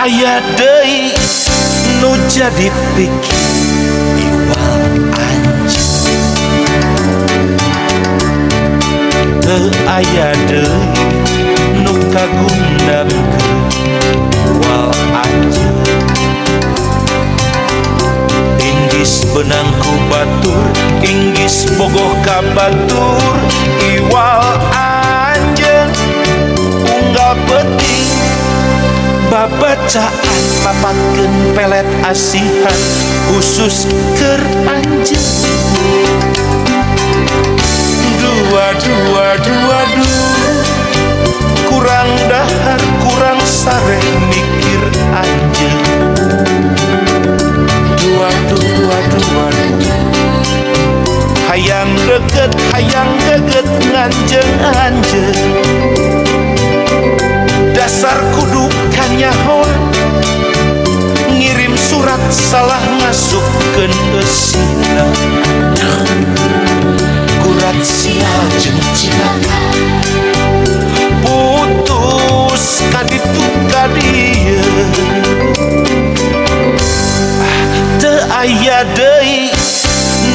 aya deui nu jadi pikir iwal anjeun. Teu aya deui nu kagundamkeun iwal anjeun. Inggis benang ku batur, inggis bogoh ka batur iwal anjeun. Unggal penting babacaan papatkeun pelet asihan khusus keur anjeun. Dua, kurang dahar kurang sare mikir anjeun. Dua, hayang deket hayang geget nganjeun anjeun. Dasar kudu kanyahoan ngirim surat salah ngasupkeun eusina. Kurat sial jeung cilaka putus kaditu kadieu. Teu aya deui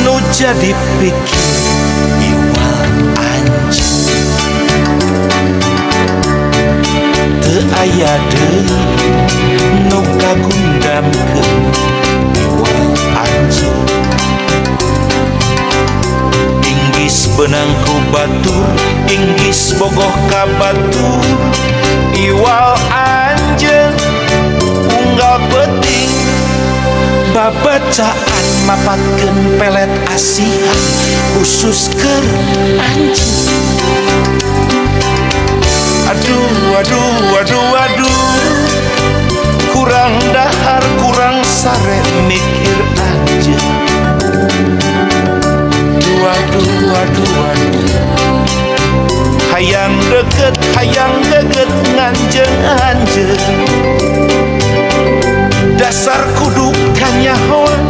nu jadi pikir iwal anjeun. Teu aya deui nu kagundamkeun iwal anjeun. Inggis benang ku batur, inggis bogoh ka batur iwal anjeun. Unggal penting babacaan mapatkeun pelet asihan khusus keur anjeun. Aduh, kurang dahar kurang sare mikir anjeun. Dua, hayang deket hayang geget nganjeun anjeun. Dasar kudu kanyahoan